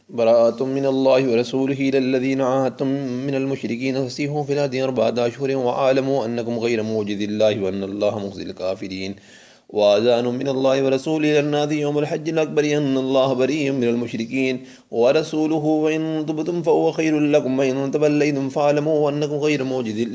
براءة من الله ورسوله إلى الذين عاهدتم من المشركين فسيحوا في الأرض 4 أشهر واعلموا أنكم غير موجد الله وأن الله مخزي الكافرين. وأذان من الله ورسوله إلى الناس يوم الحج الأكبر أن الله بريء من المشركين ورسوله وإن تبتم فهو خير لكم وإن توليتم فاعلموا أنكم غير موجد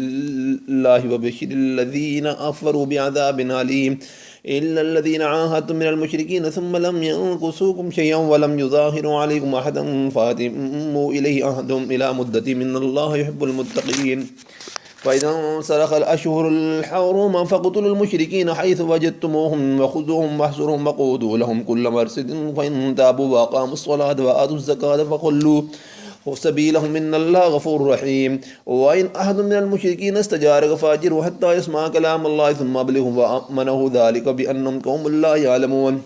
الله وبشر الذين كفروا بعذاب أليم. إلا الذين عاهدتم من المشركين ثم لم ينقصوكم شيئا ولم يظاهروا عليكم أحدا فأتموا إليه عهدهم إلى مدة من الله يحب المتقين. فإذا انسلخ الأشهر الحرم فاقتلوا المشركين حيث وجدتموهم وخذوهم واحصروهم وقعدوا لهم كل مرصد فإن تابوا وأقاموا الصلاة وآتوا الزكاة فخلوا سبيلهم إن الله غفور رحيم. وإن أحد من المشركين استجارك فأجره حتى يسمع كلام الله ثم أبلغه وأمنه ذلك بأنهم قوم لا يعلمون.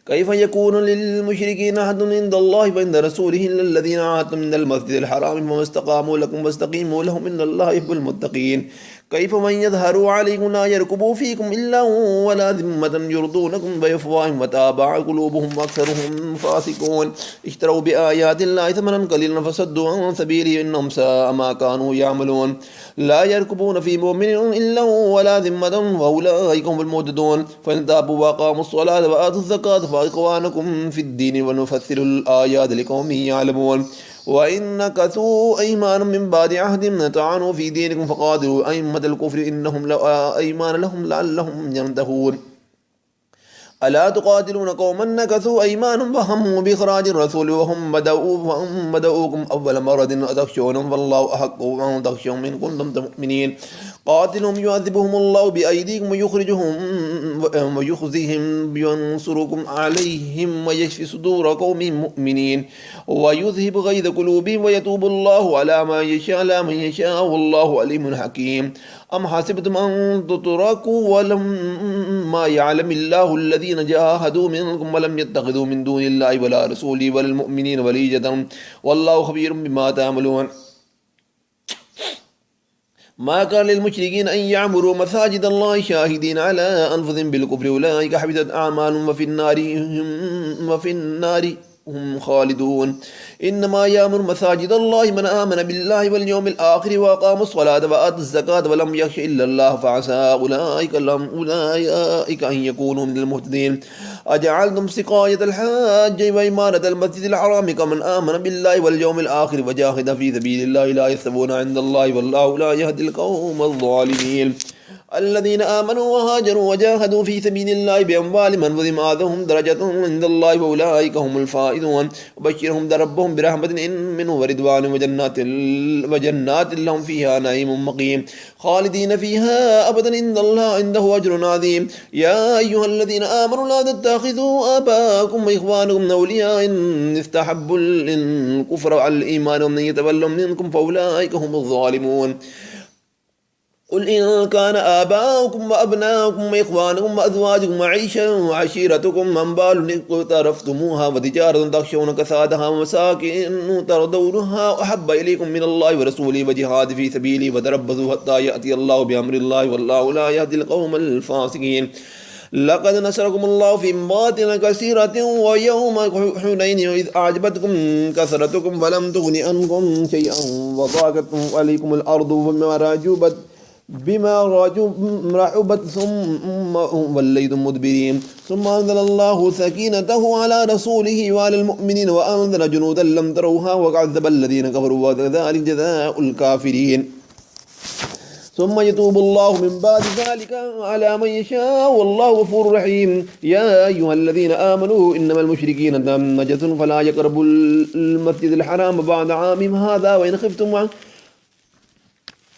كيف يكون للمشركين عهد عند الله وعند رسوله إلا الذين عاهدتم من المسجد الحرام فما استقاموا لكم فاستقيموا لهم إن الله يحب المتقين. كيف من يظهروا عليكم لا يركبوا فيكم إلا ولا ذمة يرضونكم بأفواههم وتابع قلوبهم وأكثرهم فاسقون. اشتروا بآيات الله ثمنا قليلا فصدوا عن سبيله إنهم ساء ما كانوا يعملون. لا يركبون في مؤمن إلا ولا ذمة وأولئك هم المعتدون. فإن تابوا وأقاموا الصلاة وآتوا الزكاة فإخوانكم في الدين ونفسر الآيات لقوم يعلمون. وإن نكثوا أيمانا من بعد عهدهم طعنوا في دينكم فقاتلوا أئمة الكفر إنهم أيمان لهم لعلهم ينتهون. ألا تقاتلون قوما نكثوا أيمانهم وهموا بإخراج الرسول وهم بدؤوكم أول مرة أتخشونهم والله أحق أن تخشوهم إن كنتم مؤمنين. قاتلهم يعذبهم الله بأيديكم ويخزيهم ينصركم عليهم ويشفي صدور قوم مؤمنين ويذهب غيظ قلوبهم ويتوب الله على من يشاء والله عليم حكيم. أم حسبتم أن تتركوا ولما يعلم الله الذين جاهدوا منكم ولم يتخذوا من دون الله ولا رسوله ولا المؤمنين وليجة والله خبير بما تعملون. ما كان للمشركين أن يعمروا مساجد الله شاهدين على أنفسهم بالكفر أولئك حبطت أعمالهم وفي النار هم خالدون. إنما يأمر مساجد الله من آمن بالله واليوم الآخر وأقام الصلاة وآتى الزكاة ولم يخش إلا الله فعسى أولئك أن يكونوا من المهتدين. أجعلتم سقاية الحاج وإمارة المسجد الحرام كمن آمن بالله واليوم الآخر وجاهد في سبيل الله لا يستوون عند الله والله لا يهدي القوم الظالمين. الذين آمنوا وهاجروا وجاهدوا في سبيل الله بأموالهم وأنفسهم أعظم درجة عند الله وأولئك هم الفائزون. وبشرهم ربهم برحمة منه ورضوان وجنات لهم فيها نعيم مقيم خالدين فيها أبدا إن الله عنده أجر عظيم. يا أيها الذين آمنوا لا تتخذوا آباءكم وإخوانكم أولياء إن استحبوا الكفر على الإيمان ومن يتولهم منكم فأولئك هم الظالمون. قل إن كان آباؤكم وأبناؤكم وإخوانكم وأزواجكم وعشيرتكم أموال اقترفتموها وتجارة تخشون كسادها ومساكن ترضونها أحب إليكم من الله ورسوله وجهاد في سبيله فتربصوا حتى يأتي الله بأمر الله والله لا يهدي القوم الفاسقين. لقد نصركم الله في مواطن كثيرة ويوم حنين إذ أعجبتكم كثرتكم فلم تغن عنكم شيئا وضاقت عليكم الأرض بما رحبت ثم وليتم مدبرين. ثم أنزل الله سكينته على رسوله وعلى المؤمنين وأنزل جنودا لم تروها وعذب الذين كفروا وذلك جزاء الكافرين. ثم يتوب الله من بعد ذلك على من يشاء والله غفور رحيم. يا أيها الذين آمنوا إنما المشركين نجس فلا يقربوا المسجد الحرام بعد عامهم هذا وإن خفتم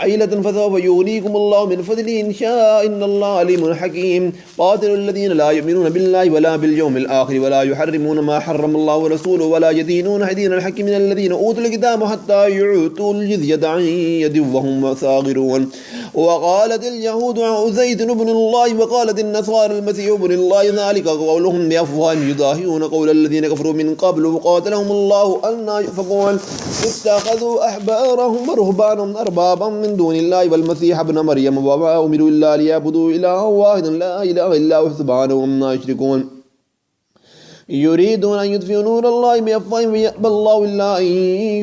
عيلة فسوف يغنيكم الله من فضله إن شاء إن الله عليم حكيم. قاتلوا الذين لا يؤمنون بالله ولا باليوم الآخر ولا يحرمون ما حرم الله ورسوله ولا يدينون دين الحق من الذين أوتوا الكتاب حتى يعطوا الجزية عن يد وهم صاغرون. وقالت اليهود عزير بن الله وقالت النصارى المسيح ابن الله ذلك قولهم بأفواههم يضاهئون قول الذين كفروا من قبل وقاتلهم الله أنى يؤفكون. اتخذوا أحبارهم ورهبانهم أربابا من دون الله والمسيح ابن مريم وما أمروا إلا ليعبدوا إلها واحدا لا إله إلا هو سبحانه عما يشركون. يريدون أن يطفئوا نور الله بأفواههم ويأبى الله إلا أن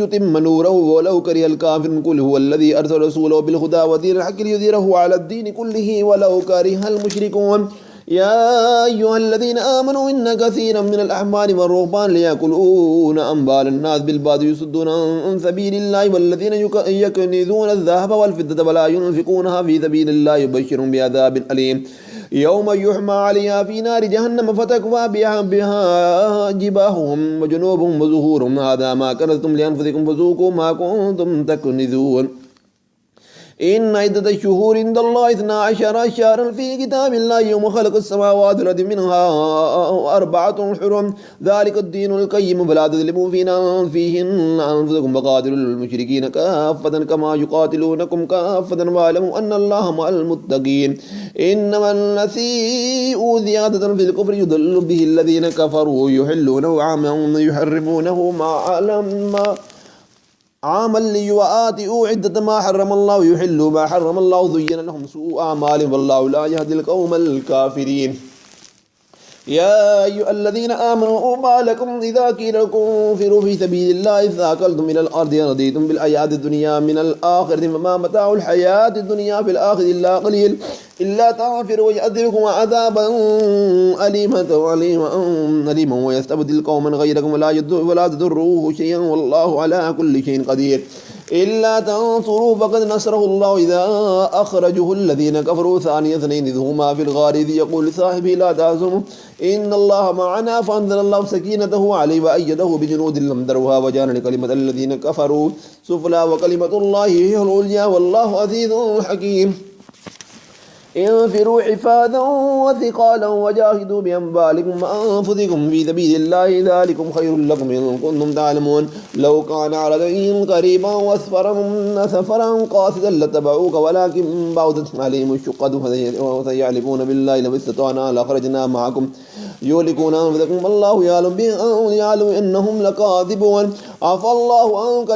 يتم نوره ولو كره الكافرون قل هو الذي أرسل رسوله بالهدى ودين الحق ليظهره على الدين كله ولو كره المشركون يا أيها الذين آمنوا إن كثيرا من الأحبار والرهبان ليأكلون أموال الناس بالباطل يصدون عن سبيل الله والذين يكنزون الذهب والفضة ولا ينفقونها في سبيل الله يبشرهم بعذاب أليم يوم يحمى عليها في نار جهنم فتكوى بها جباههم وجنوبهم وظهورهم هذا ما كنزتم لأنفسكم فذوقوا ما كنتم تكنزون إن عدة الشهور عند الله 12 شهرا في كتاب الله يوم خلق السماوات والأرض منها 4 حرم ذلك الدين القيم فلا تظلموا فيهن أنفسكم وقاتلوا المشركين كافة كما يقاتلونكم كافة واعلموا أن الله مع المتقين إنما النسيء زيادة في الكفر يضل به الذين كفروا يحلونه عاما يحرمونه عاما ليواتئوا عدة ما حرم الله يحلوا ما حرم الله زين لهم سوء أعمالهم والله لا يهدي القوم الكافرين يا أيها الذين آمنوا ما لكم إذا قيل لكم انفروا في سبيل الله ثاقلتم من الأرض رضيتم بالحياة الدنيا من الآخرة فما متاع الحياة الدنيا في الآخرة إلا قليل إلا تغفروا ويعذبكم عذابا أليما ويستبدل قوما غيركم ولا تضروه شيئا والله على كل شيء قدير إلا تنصروا فقد نصره الله إذا أخرجه الذين كفروا ثاني اثنين إذ هما في الغار إذ يقول لصاحبه لا تحزنوا إن الله معنا فأنزل الله سكينته عليه وأيده بجنود لم تروها وجعل لكلمة الذين كفروا سفلى وكلمة الله هي العليا والله عزيز حكيم انفروا حفاظا وثقالا وجاهدوا بأموالكم وأنفسكم في سبيل الله ذلكم خير لكم إن كنتم تعلمون لو كان عرضا قريبا وسفرا قاصدا لاتبعوك ولكن بعدت عليهم الشقة وسيحلفون بالله لو استطعنا لخرجنا معكم يهلكون أنفسكم والله يعلم إنهم لكاذبون عفى الله عنك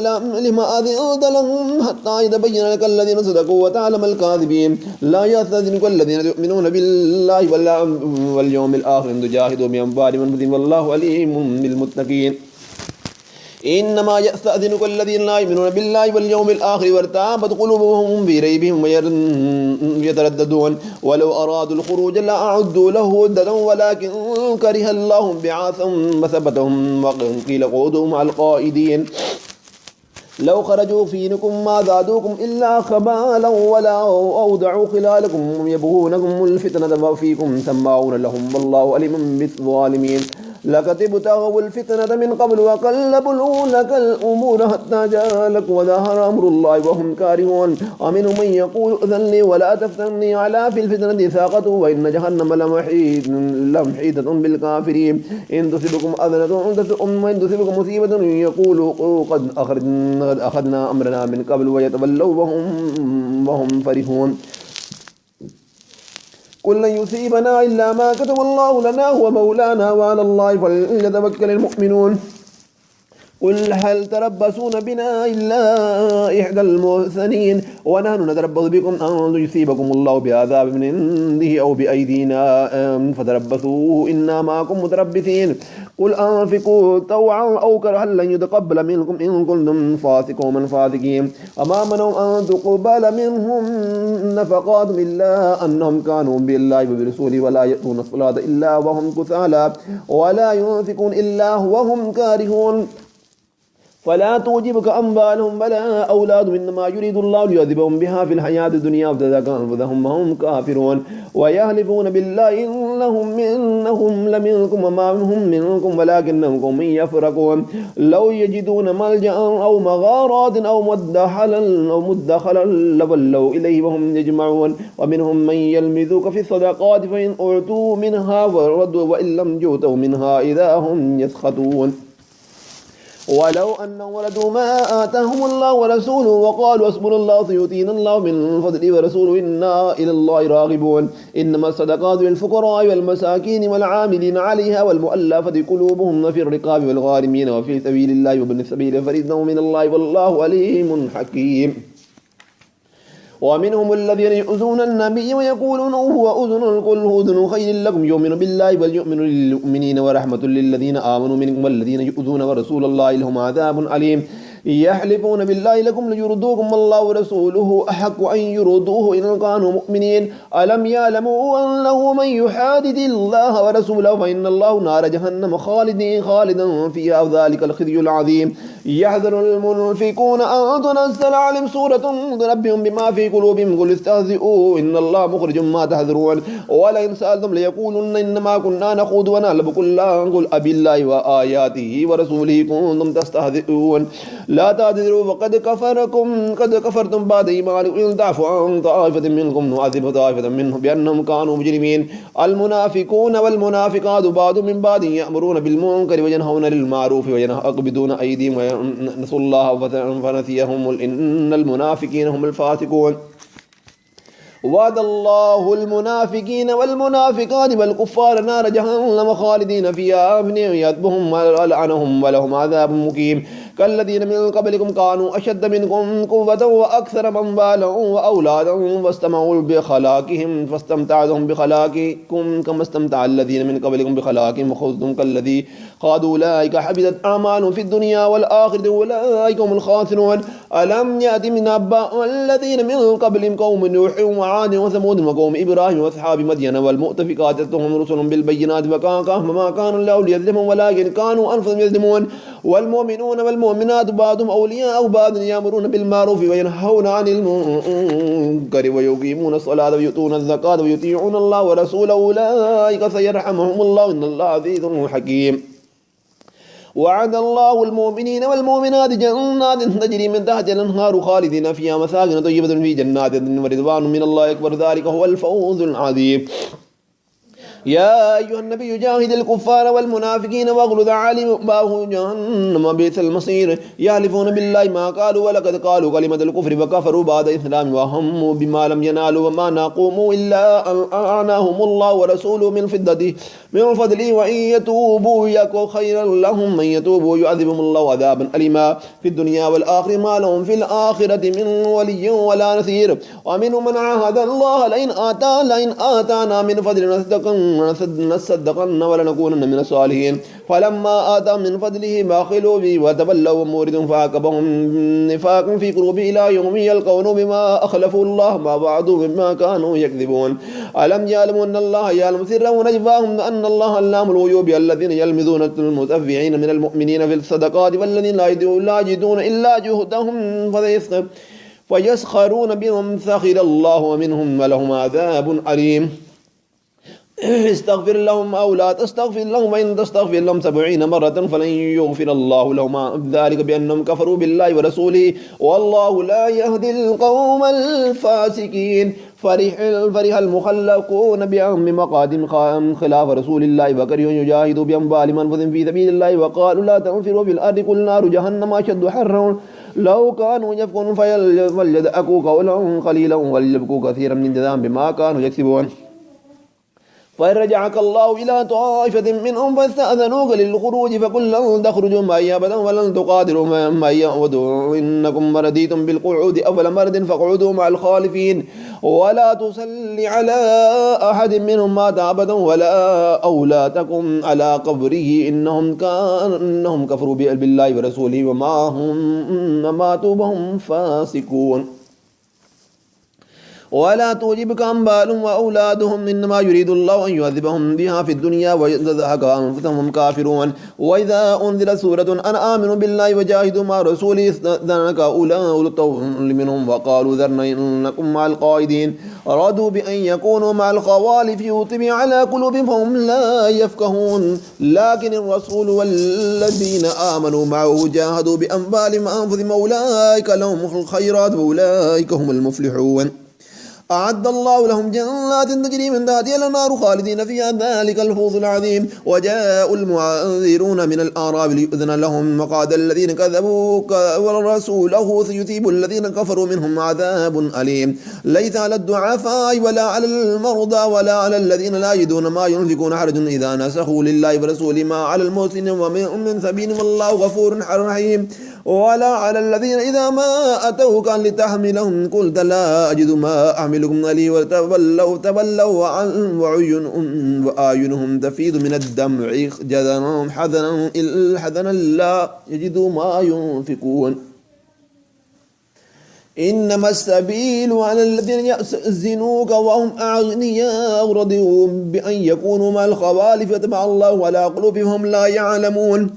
لما أذنت لهم حتى يتبين لك الذين صدقوا وتعلم الكاذبين لا يستأذنك الذين يؤمنون بالله واليوم الآخر أن تجاهدوا بأموالهم وأنفسكم والله عليم بالمتقين إنما يستأذنك الذين لا يؤمنون بالله واليوم الآخر وارتابت قلوبهم في ريبهم يترددون ولو أرادوا الخروج لأعدوا له عدة ولكن كره الله بعاثهم وثبتهم وقيل اقعدوا مع القائدين لو خرجوا فيكم ما زادوكم إلا خبالا ولا أوضعوا خلالكم يبغونكم الفتنة وفيكم سماعون لهم والله عليم بالظالمين لقد ابتغوا الفتنة من قبل وقلبوا لك الأمور حتى جاء لك وظهر أمر الله وهم كارهون ومنهم من يقول أذن لي ولا تفتني على في الفتنة ساقطوا وإن جهنم لمحيطة بالكافرين إن تصبكم وإن تصبكم مصيبة يقولوا قد أخذنا أمرنا من قبل ويتولوا وهم فرحون قل لن يصيبنا إلا ما كتب الله لنا هو مولانا وعلى الله فليتوكل المؤمنون قل هل تربصون بنا إلا إحدى المحسنين ونحن نتربص بكم أن يصيبكم الله بعذاب من عنده أو بأيدينا فتربصوا إنا معكم متربصين قل أنفقوا طوعا أو كرها لن يتقبل منكم إن كنتم فاسقين وما منهم أن تقبل منهم نفقات إلا أنهم كانوا بالله وبرسوله ولا يأتون الصلاة إلا وهم كسالى ولا ينفقون إلا وهم كارهون فلا تعجبك أموالهم ولا أولادهم إنما يريد الله ليعذبهم بها في الحياة الدنيا وتزكى أنفسهم وهم كافرون ويحلفون بالله إنهم لمنكم وما منكم ولكنهم قوم يفرقون لو يجدون ملجأ أو مغارات أو مدخلا لولوا إليه وهم يجمعون ومنهم من يلمزوك في الصدقات فإن أعطوا منها وردوا وإن لم يؤتوا منها إذا هم يسخطون ولو أنهم ولدوا ما آتاهم الله ورسوله وقالوا حسبنا الله سيؤتينا الله من فضله ورسوله إنا إلى الله راغبون إنما الصدقات للفقراء والمساكين والعاملين عليها والمؤلفة قلوبهم في الرقاب والغارمين وفي سبيل الله وابن السبيل فريضة من الله والله عليم حكيم ومنهم الذين يؤذون النبي ويقولون هو أذن، قل أذن خير لكم يؤمن بالله وليؤمن للمؤمنين ورحمة للذين آمنوا منكم والذين يؤذون ورسول الله لهم عذاب أليم. يحلفون بالله لكم ليرضوكم والله ورسوله أحق أن يرضوه إن كانوا مؤمنين. ألم يعلموا أنه من يحادد الله ورسوله فإن الله نار جهنم خالدا فيها وذلك الخزي العظيم. يحذر المنافقون أن تنزل عليهم سورة تنبئهم بما في قلوبهم قل استهزئوا إن الله مخرج ما تحذرون ولئن سألتم ليقولن إنما كنا نخوض ونلعب قل أبي الله وآياته ورسوله كنتم تستهزئون لا تعتذروا وقد كفرتم بعد إيمانكم إن تعفوا عن طائفة منكم نعذب طائفة منهم بأنهم كانوا مجرمين. المنافقون والمنافقات بعض من بعض يأمرون بالمنكر وينهون عن المعروف ويقبضون أيديهم ونسوا الله فنسيهم إن المنافقين هم الفاسقون. وعد الله المنافقين والمنافقات والكفار نار جهنم خالدين فيها يذبهم ولعنهم ولهم عذاب مقيم. كالذين من قبلكم كانوا أشد منكم قوة وأكثر منبالا وأولادا واستمعوا بخلاقهم فاستمتعتم بخلاقكم كما استمتع الذين من قبلكم بخلاقهم وخذتم كالذي خاضوا أولئك حبطت أعمالهم في الدنيا والآخرة أولئك هم الخاسرون. ألم يأت من نبأ الذين من قبلهم قوم نوح وعاد وثمود وقوم إبراهيم وأصحاب مدين والمؤتفكات أتتهم رسل بالبينات فما كانوا الله ليظلمهم ولكن كانوا أنفسهم يظلمون. والمؤمنون والمؤمنات بعضهم أولياء بعض يأمرون بالمعروف وينهون عن المنكر ويقيمون الصلاة ويؤتون الزكاة ويطيعون الله ورسوله أولئك سيرحمهم الله إن الله عزيز حكيم. وعد الله المؤمنين والمؤمنات جنات تجري من تحتها الأنهار خالدين فيها مساكن طيبة في جنات ورضوان من الله أكبر ذلك هو الفوز العظيم. يا أيها النبي جاهد الكفار والمنافقين واغلظ عليهم مأواهم جهنم بئس المصير. يحلفون بالله ما قالوا ولقد قالوا كلمة الكفر وكفروا بعد الإسلام وهموا بما لم ينالوا وما نقوموا إلا أن أعناهم الله ورسوله من فضله وإن يتوبوا يك خيرا لهم من يتوبوا يعذبهم الله عذابا أليما في الدنيا والآخرة ما لهم في الآخرة من ولي ولا نصير. ومنهم من عاهد الله لئن آتانا من فضل نصدقن ولنكونن من الصالحين فلما آتاهم من فضله بخلوا به وتولوا ومورد فعاقبهم نفاق في قلوبهم إلى يوم يلقونه بما أخلفوا الله ما وعدوا بما كانوا يكذبون. ألم يعلموا أن الله يعلم سرهم ونجواهم أن الله علام الغيوب الذين يلمزون المتطوعين من المؤمنين في الصدقات والذين لا يجدون إلا جهدهم فيسخرون بهم سخر الله ومنهم ولهم عذاب أليم. استغفر لهم أو لا تستغفر لهم وإن تستغفر لهم 70 مرة فلن يغفر الله لهم ذلك بأنهم كفروا بالله ورسوله والله لا يهدي القوم الفاسقين. فرح المخلقون بمقادم خلاف رسول الله وكرهوا يجاهدوا بأموالهم وأنفسهم في سبيل الله وقالوا لا تنفروا في الأرض قل نار جهنم أشد حرا لو كانوا يفقهون فليدعكوا قولا قليلا وليبكوا كثيرا من جزاء بما كانوا يكسبون. فإن رجعك الله إلى طائفة منهم فاستأذنوك للخروج فقل لن تخرجوا معي أبدا ولن تقاتلوا معي أبدا إنكم رضيتم بالقعود أول مرة فاقعدوا مع الخالفين ولا تصل على أحد منهم مات أبدا ولا أولاتكم على قبره إنهم كفروا بالله ورسوله وما هم ماتوا وهم فاسقون. ولا تعجبك أموالهم وأولادهم إنما يريد الله أن يعذبهم بها في الدنيا ويزهق أنفسهم كافرون. وإذا أنزلت سورة أن آمنوا بالله وجاهدوا مع رسوله استأذنك أولو الطول منهم وقالوا ذرنا إنكم مع القائدين أرادوا بأن يكونوا مع الخوالف يطبع على قلوبهم فهم لا يفقهون. لكن الرسول والذين آمنوا معه جاهدوا بأموالهم وأنفسهم أولئك لهم الخيرات وأولئك هم المفلحون. أعد الله لهم جنات تجري من تحتها الأنهار خالدين فيها ذلك الفوز العظيم. وجاء المعذرون من الأعراب ليؤذن لهم وقال الذين كذبوا ورسوله سيصيب الذين كفروا منهم عذاب أليم. ليس على الضعفاء ولا على المرضى ولا على الذين لا يجدون ما ينفقون حرج إذا نسخوا لله ورسوله ما على المحسنين ومن سبيل والله غفور رحيم. ولا على الذين إذا ما أتوك لتحملهم قلت لا أجد ما أحملكم عليه وتولوا وأعينهم تفيض من الدمع حزنا لا يجدوا ما ينفقون. إنما السبيل على الذين يستأذنوك وهم أغنياء رضوا بأن يكونوا مع الخوالف فتبع الله على قلوبهم لا يعلمون.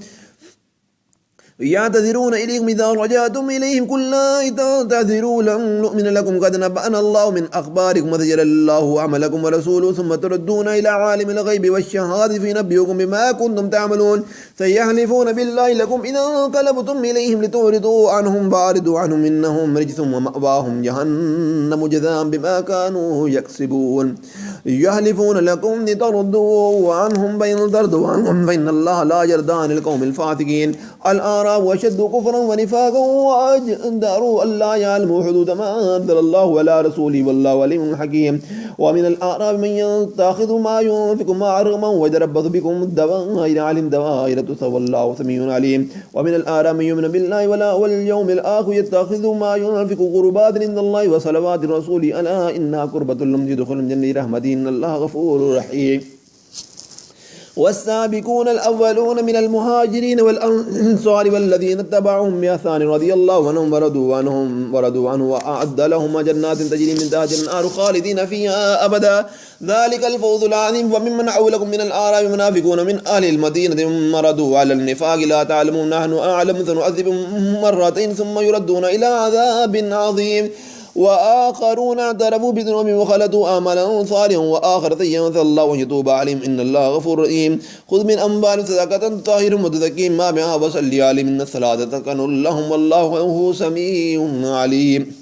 يعتذرون إليكم إذا رجعتم إليهم قل لا تعتذروا لن نؤمن لكم قد نبأنا الله من أخباركم وسجل الله عملكم ورسوله ثم تردون إلى عالم الغيب والشهادة فينبئكم بما كنتم تعملون. سيحلفون بالله لكم إذا انقلبتم إليهم لتعرضوا عنهم فأعرضوا عنهم إنهم رجس ومأواهم جهنم جزاء بما كانوا يكسبون. يحلفون لكم لتردوا عنهم بين تردوا عنهم فإن الله لا يرضى عن القوم الفاسقين. الأعراب وشد كفرا ونفاقا وأجدروا ألا يعلموا حدود ما أنزل الله على رسوله والله عليم حكيم. ومن الأعراب من يتخذ ما ينفق معرما ويتربص بكم الدوائر علم دوائر والله سميع عليم. ومن الأعراب من يؤمن بالله واليوم الآخر يتخذ ما ينفق قربات عند الله وصلوات الرسول ألا إنها قربة لهم يدخلون جنة رحمته إن الله غفور رحيم. والسابقون الأولون من المهاجرين والأنصار والذين اتبعهم بإحسان رضي الله عنهم ورضوا عنه وأعد لهم جنات تجري من تحتها الأنهار خالدين فيها أبدا ذلك الفوز العظيم. وممن حولكم من الأعراب منافقون من أهل المدينة مرضوا على النفاق لا تعلمون نحن أعلم سنعذبهم مرتين ثم يردون إلى عذاب عظيم. وآخرون اعترفوا بذنوبهم وخلطوا أعمالا صالحا وآخر سيئا فالله يتوب عليهم إن الله غفور رحيم. خذ من أموالهم صدقة طاهرة وتزكيهم ما بها وصل عليهم إن الصلاة سكن لهم والله سميع عليم.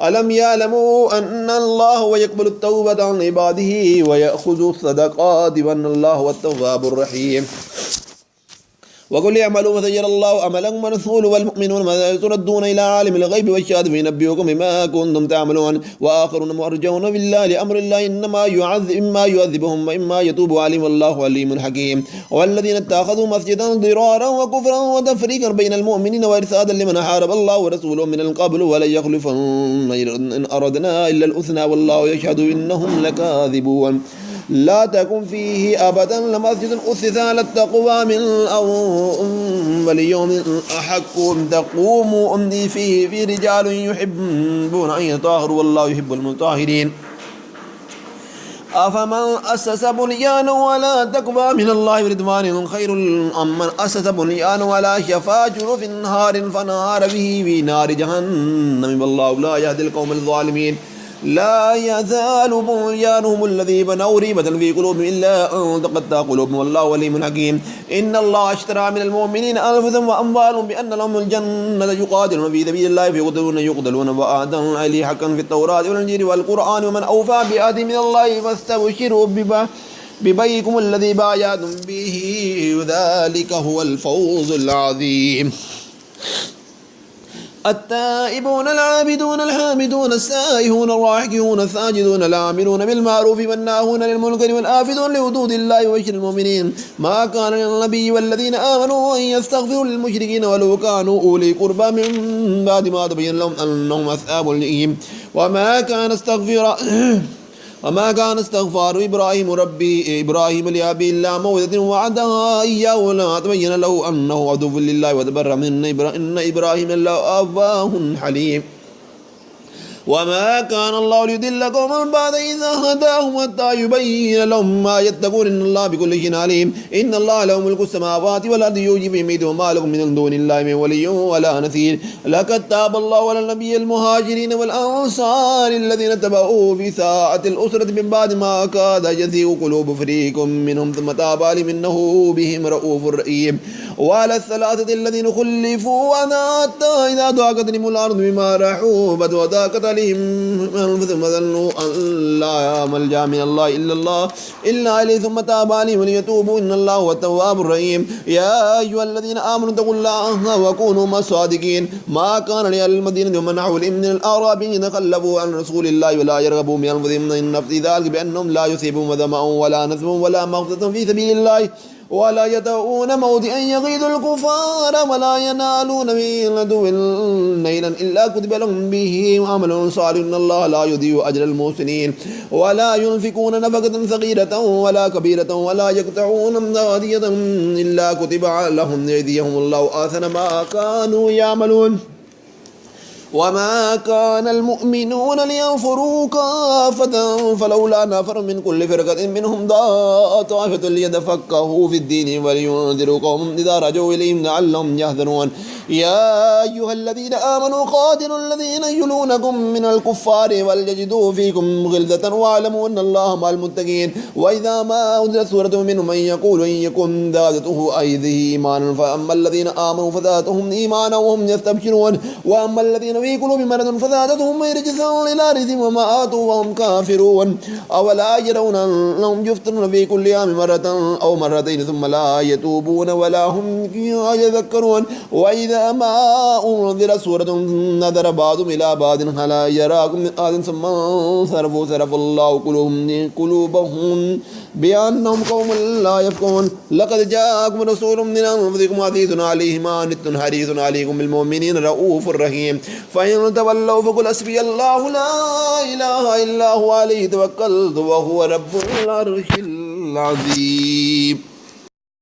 ألم يعلموا أن الله يقبل التوبة عن عباده ويأخذ الصدقات وأن الله هو التواب الرحيم. وقل يعملوا فسيرى الله عملكم ورسوله والمؤمنون تردون إلى عالم الغيب والشهادة فينبئكم بما كنتم تعملون. وآخرون مرجون بالله لأمر الله إما يعذبهم وإما يتوب عليهم والله عليم حكيم. والذين اتخذوا مسجدا ضرارا وكفرا وتفريقا بين المؤمنين وإرصادا لمن حارب الله ورسوله من القبل ولن يخلفن إن أردنا إلا الحسنى والله يشهد إنهم لكاذبون. لا تكن فيه أبدا لمسجد أسس على التقوى من أول يوم أحق أن تقوموا فيه رجال يحبون أن يطهروا والله يحب المطهرين. أفمن أسس بنيانا ولا تقوى من الله ورضوان خير أم من أسس بنيانا ولا شفا جرف نهار فنهار به في نار جهنم والله لا يهدي القوم الظالمين. لا يزال بنيانهم الذي بنوا ريبة في قلوبهم إلا أن تقطع قلوبهم والله عليم حكيم. إن الله اشترى من المؤمنين أنفسهم وأموالهم بأن لهم الجنة يقاتلون في سبيل الله فيقتلون وآتى عليه حقا في التوراة والإنجيل والقرآن ومن أوفى بعهده من الله فاستبشروا ببيعكم الذي بايعتم به ذلك هو الفوز العظيم. التائبون العابدون الحامدون السائحون الراكعون الساجدون العاملون بالمعروف والناهون عن المنكر والآفدون لحدود الله وبشر المؤمنين. ما كان للنبي والذين آمنوا أن يستغفروا للمشركين ولو كانوا أولي قربى من بعد ما تبين لهم أنهم أصحاب الجحيم. وما كان استغفار إبراهيم لأبيه إلا موعظة وعدها إياه لما تبين له أنه عدو لله وتبرأ منه إن إبراهيم لأواه حليم. وما كان الله ليضل قوما بعد إذا هداهم حتى يبين لهم ما يتقون إن الله بكل شيء عليم. إن الله له ملك السماوات والأرض يحيي ويميت وما لكم من دون الله من ولي ولا نصير. لقد تاب الله على النبي المهاجرين والأنصار الذين اتبعوه في ساعة الأسرة من بعد ما كاد يزيغ قلوب فريق منهم ثم تاب عليهم إنه بهم رؤوف رحيم. وعلى الثلاثة الذين خلفوا حتى إذا ضاقت بهم الأرض بما رحبت وضاقت عليهم أنفسهم وظنوا أن لا ملجأ من الله إلا إليه ثم تاب عليهم ليتوبوا إن الله هو التواب الرحيم يا أيها الذين آمنوا اتقوا الله وكونوا مع الصادقين ما كان لأهل المدينة ومن حولهم من الأعراب أن يتخلفوا عن رسول الله ولا يرغبوا بأنفسهم عن نفس ذلك بأنهم لا يصيبهم ظمأ ولا نصب ولا مغفرة في سبيل الله ولا يدعون موطئا يغيظ الكفار ولا ينالون من عدو نيلا إلا كتب لهم به عمل صالح إن الله لا يضيع أجر المحسنين ولا ينفقون نفقة صغيرة ولا كبيرة ولا يقطعون وادية إلا كتب لهم يجزيهم الله أحسن ما كانوا يعملون وما كان المؤمنون لينفروا كافة فلولا نفر من كل فرقة منهم طائفة ليتفقهوا في الدين ولينذروا قوم إذا رجعوا إليهم لعلهم يحذرون يا أيها الذين آمنوا قاتلوا الذين يلونكم من الكفار وليجدوا فيكم غلظة واعلموا أن الله مع المتقين وإذا ما أنزلت سورة منهم من يقول إن يكن زادته أيديه إيمانا فأما الذين آمنوا فزادتهم إيمانا وهم يستبشرون وأما الذين في قلوبهم مرض فزادتهم رجسا إلى رجسهم وما آتوا وهم كافرون أولا يرون أنهم يفتنون في كل عام مرة أو مرتين ثم لا يتوبون ولا هم يذكرون وإذا ما أنزلت سورة نظر بعضهم إلى بعض هل يراكم من أحد ثم صرف الله قلوبهم بأنهم قوم لا يفقهون لقد جاءكم رسول من أنفسكم عزيز عليه ما عنتم حريص عليكم بالمؤمنين رؤوف رحيم فإن تولوا فقل حسبي الله لا إله إلا هو عليه توكلت وهو رب العرش العظيم.